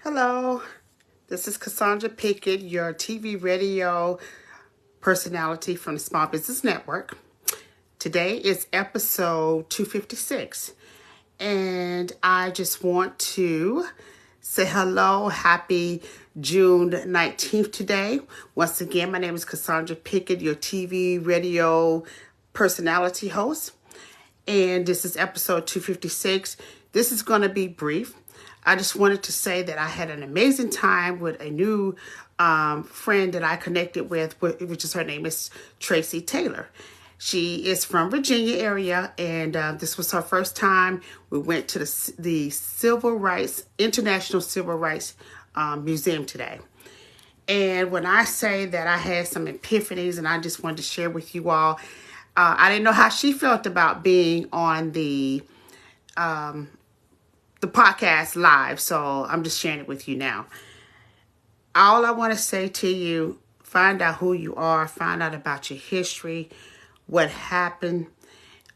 Hello, this is Cassandra Pickett, your TV radio personality from the Small Business Network. Today is episode 256, and I just want to say hello, happy June 19th today. Once again, my name is Cassandra Pickett, your TV radio personality host, and this is episode 256. This is going to be brief. I just wanted to say that I had an amazing time with a new friend that I connected with, which is her name is Tracy Taylor. She is from Virginia area, and this was her first time. We went to the International Civil Rights Museum today. And when I say that I had some epiphanies and I just wanted to share with you all, I didn't know how she felt about being on the podcast live, so I'm just sharing it with you now. All I want to say to you, find out who you are, find out about your history, what happened.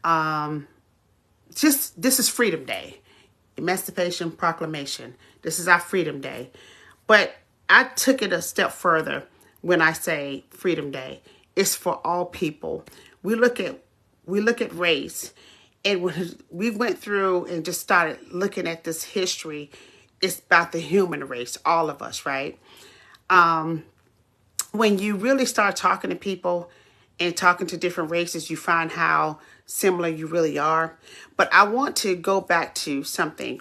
This is Freedom Day, Emancipation Proclamation. This is our Freedom Day. But I took it a step further when I say Freedom Day. It's for all people. We look at race. And when we went through and just started looking at this history, it's about the human race, all of us, right? When you really start talking to people and talking to different races, you find how similar you really are. But I want to go back to something.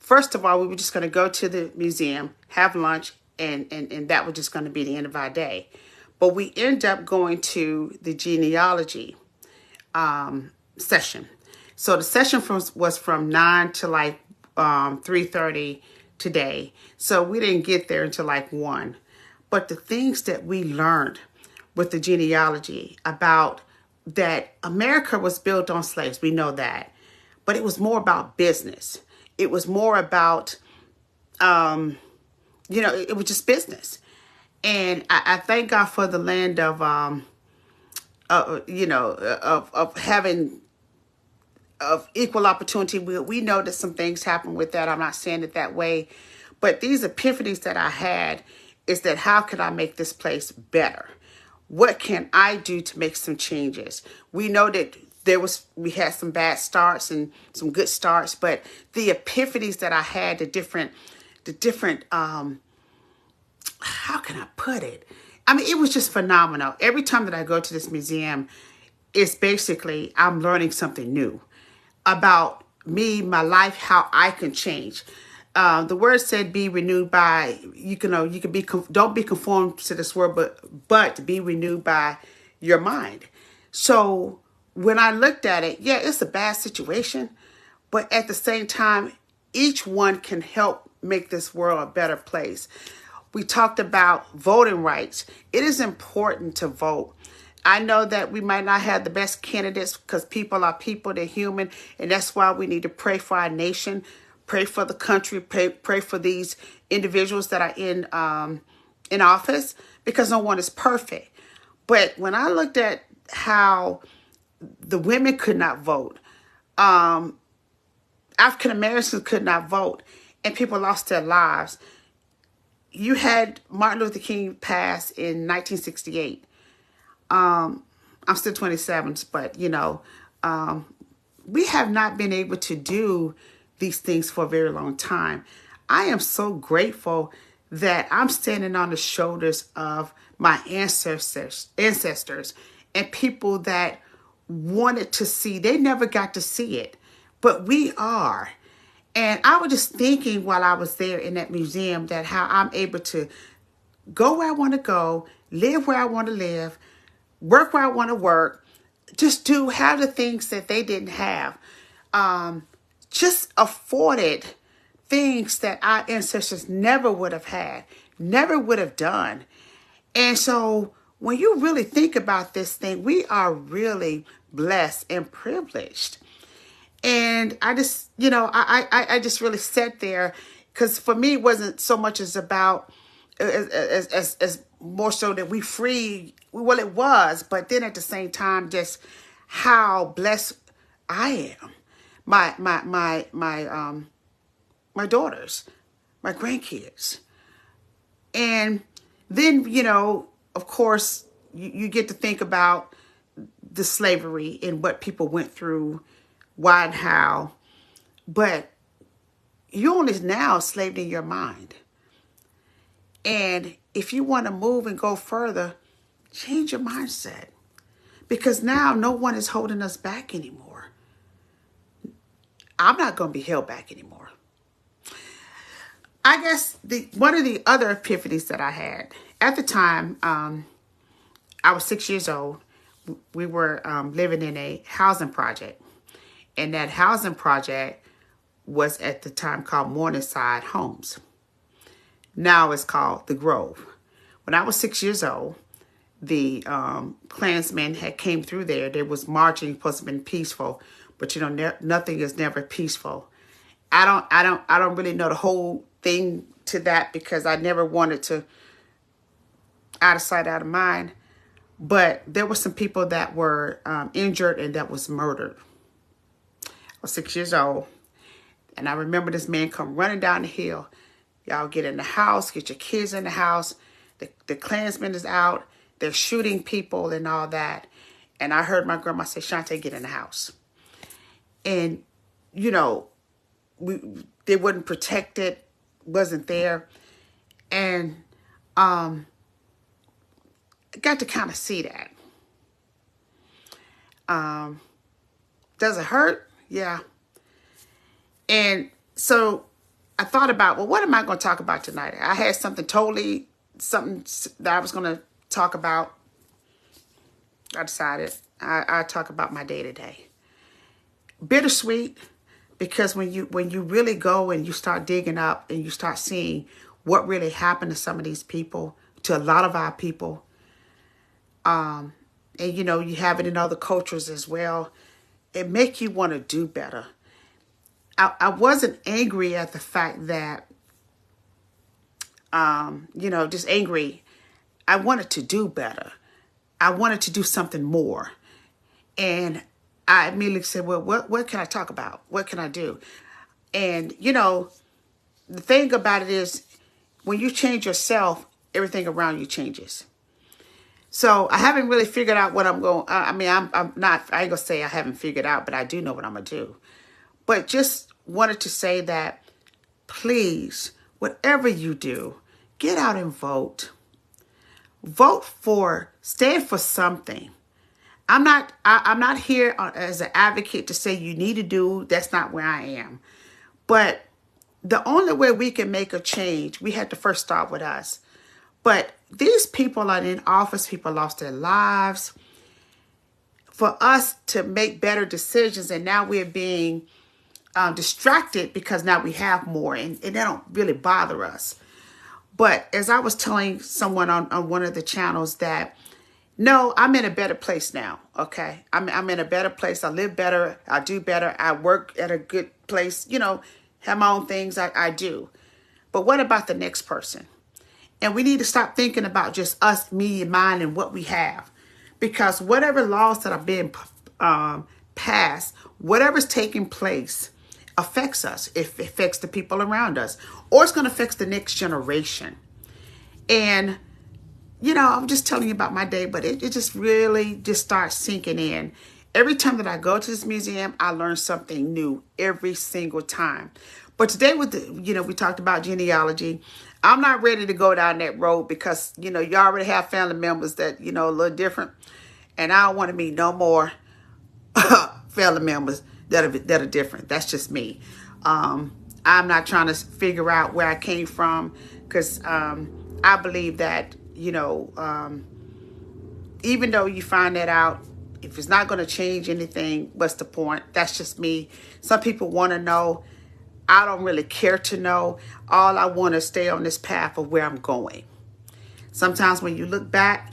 First of all, we were just going to go to the museum, have lunch, and that was just going to be the end of our day. But we end up going to the genealogy session. So the session was from 9 to 3:30 today. So we didn't get there until 1. But the things that we learned with the genealogy about that America was built on slaves, we know that. But it was more about business. It was more about, it was just business. And I thank God for the land of having of equal opportunity. We know that some things happen with that. I'm not saying it that way, but these epiphanies that I had is that how can I make this place better? What can I do to make some changes? We know that we had some bad starts and some good starts, but the epiphanies that I had, the different how can I put it? I mean, it was just phenomenal. Every time that I go to this museum, it's basically I'm learning something new about me, my life, how I can change. The word said, "Be renewed by." Don't be conformed to this world, but be renewed by your mind. So when I looked at it, yeah, it's a bad situation, but at the same time, each one can help make this world a better place. We talked about voting rights. It is important to vote. I know that we might not have the best candidates because people are people, they're human, and that's why we need to pray for our nation, pray for the country, pray for these individuals that are in office, because no one is perfect. But when I looked at how the women could not vote, African Americans could not vote, and people lost their lives. You had Martin Luther King pass in 1968. I'm still 27, but we have not been able to do these things for a very long time. I am so grateful that I'm standing on the shoulders of my ancestors and people that wanted to see. They never got to see it, but we are. And I was just thinking while I was there in that museum that how I'm able to go where I want to go, live where I want to live, work where I want to work, just have the things that they didn't have. Just afforded things that our ancestors never would have had, never would have done. And so when you really think about this thing, we are really blessed and privileged. And I just, I just really sat there because for me, it wasn't so much as about as more so that we free. Well, it was, but then at the same time, just how blessed I am. My daughters, my grandkids. And then, you know, of course, you get to think about the slavery and what people went through, why and how. But you're only now enslaved in your mind. And if you want to move and go further, change your mindset. Because now no one is holding us back anymore. I'm not going to be held back anymore. I guess one of the other epiphanies that I had at the time, I was 6 years old. We were living in a housing project. And that housing project was at the time called Morningside Homes. Now it's called The Grove. When I was 6 years old, the Klansmen had came through there. There was marching, supposed to have been peaceful, but you know, nothing is never peaceful. I don't really know the whole thing to that because I never wanted to out of sight, out of mind. But there were some people that were injured and that was murdered. I was 6 years old, and I remember this man come running down the hill. Y'all get in the house, get your kids in the house. The Klansman is out. They're shooting people and all that. And I heard my grandma say, Shantae, get in the house. And, you know, they wasn't protected, wasn't there. And I got to kind of see that. Does it hurt? Yeah. And so I thought about, well, what am I going to talk about tonight? I had something that I was going to talk about. I decided I talk about my day to day. Bittersweet, because when you really go and you start digging up and you start seeing what really happened to some of these people, to a lot of our people, and you know, you have it in other cultures as well, it makes you want to do better. I wasn't angry at the fact that, you know, just angry. I wanted to do better. I wanted to do something more. And I immediately said, well, what can I talk about? What can I do? And, you know, the thing about it is when you change yourself, everything around you changes. So I haven't really figured out what I'm going, I'm not, I ain't gonna say I haven't figured out, but I do know what I'm gonna do. But just wanted to say that, please, whatever you do, get out and vote. Stand for something. I'm not here as an advocate to say you need to do, that's not where I am. But the only way we can make a change, we have to first start with us. But these people are in office, people lost their lives. For us to make better decisions, and now we're being distracted because now we have more, and they don't really bother us. But as I was telling someone on one of the channels that, no, I'm in a better place now, okay? I'm in a better place. I live better. I do better. I work at a good place, you know, have my own things I do. But what about the next person? And we need to stop thinking about just us, me, and mine, and what we have. Because whatever laws that are being passed, whatever's taking place, affects us. It affects the people around us, or it's going to affect the next generation. And, you know, I'm just telling you about my day, but it just really just starts sinking in. Every time that I go to this museum, I learn something new every single time. But today with we talked about genealogy. I'm not ready to go down that road because, you know, you already have family members that, you know, a little different. And I don't want to meet no more family members that are different. That's just me. I'm not trying to figure out where I came from because I believe that, you know, even though you find that out, if it's not going to change anything, what's the point? That's just me. Some people want to know. I don't really care to know. All I want to stay on this path of where I'm going. Sometimes when you look back,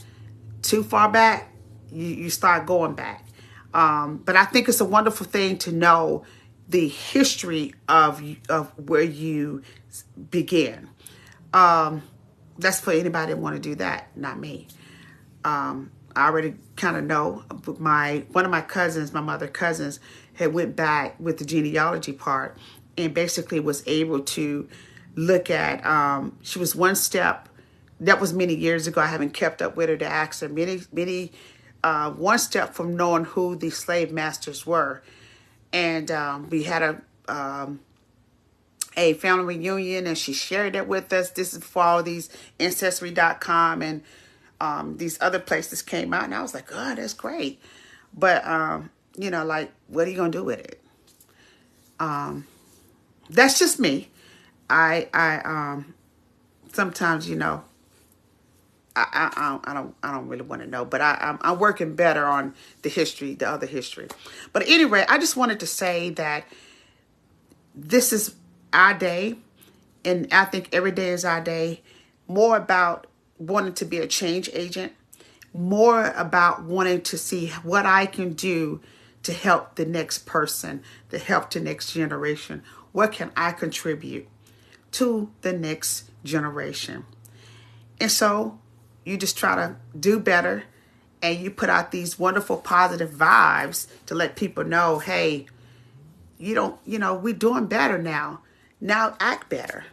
too far back, you start going back. But I think it's a wonderful thing to know the history of where you began. That's for anybody that want to do that, not me. I already kind of know. One of my cousins, my mother cousins, had went back with the genealogy part and basically was able to look at, she was one step, that was many years ago. I haven't kept up with her to ask her one step from knowing who the slave masters were. And we had a family reunion, and she shared it with us. This is for all these Ancestry.com and these other places came out, and I was like, oh, that's great. But, like, what are you going to do with it? That's just me. I sometimes, I don't really want to know, but I'm working better on the other history. But anyway, I just wanted to say that this is our day, and I think every day is our day. More about wanting to be a change agent, more about wanting to see what I can do to help the next person, to help the next generation. What can I contribute to the next generation? And so you just try to do better, and you put out these wonderful positive vibes to let people know, hey, we're doing better now. Now act better.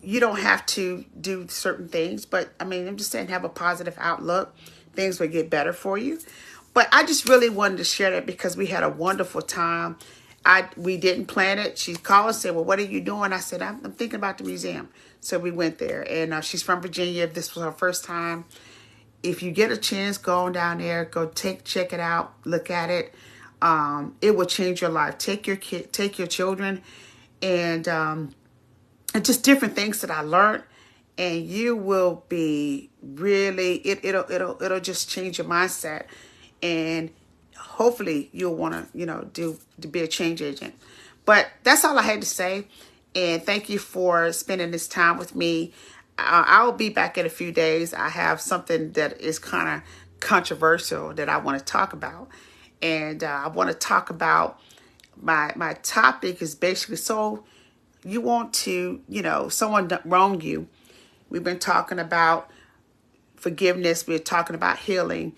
You don't have to do certain things, but I'm just saying, have a positive outlook. Things will get better for you. But I just really wanted to share that because we had a wonderful time. We didn't plan it. She called and said, well, what are you doing? I said, I'm thinking about the museum. So we went there, and she's from Virginia. This was her first time. If you get a chance, go on down there, check it out, look at it. It will change your life. Take your children, and just different things that I learned, and you will be really, it'll just change your mindset, and hopefully you'll want to, to be a change agent. But that's all I had to say. And thank you for spending this time with me. I'll be back in a few days. I have something that is kind of controversial that I want to talk about. And I want to talk about, my topic is basically, so you want to, someone wronged you. We've been talking about forgiveness. We're talking about healing.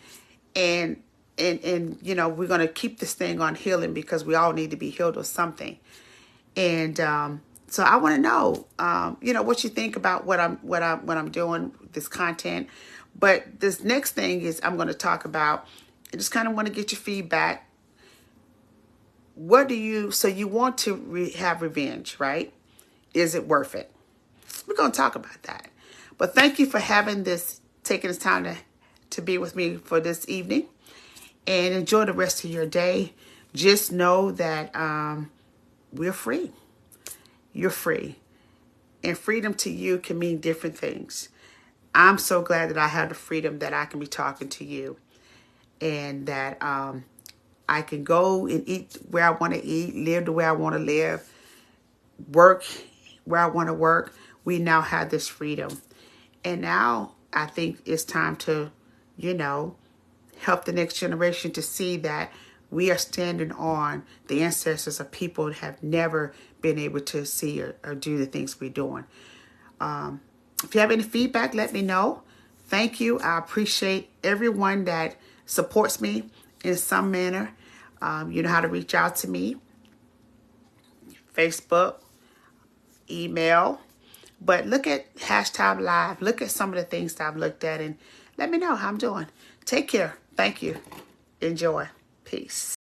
And we're going to keep this thing on healing because we all need to be healed of something. And so I want to know, what you think about what I'm doing, this content. But this next thing is I'm going to talk about, I just kind of want to get your feedback. So you want to have revenge, right? Is it worth it? We're going to talk about that. But thank you for taking this time to be with me for this evening. And enjoy the rest of your day. Just know that we're free. You're free. And freedom to you can mean different things. I'm so glad that I have the freedom that I can be talking to you. And that I can go and eat where I want to eat, live the way I want to live, work where I want to work. We now have this freedom. And now I think it's time to, help the next generation to see that we are standing on the ancestors of people that have never been able to see or do the things we're doing. If you have any feedback, let me know. Thank you. I appreciate everyone that supports me in some manner. You know how to reach out to me. Facebook, email. But look at #Live. Look at some of the things that I've looked at and let me know how I'm doing. Take care. Thank you. Enjoy. Peace.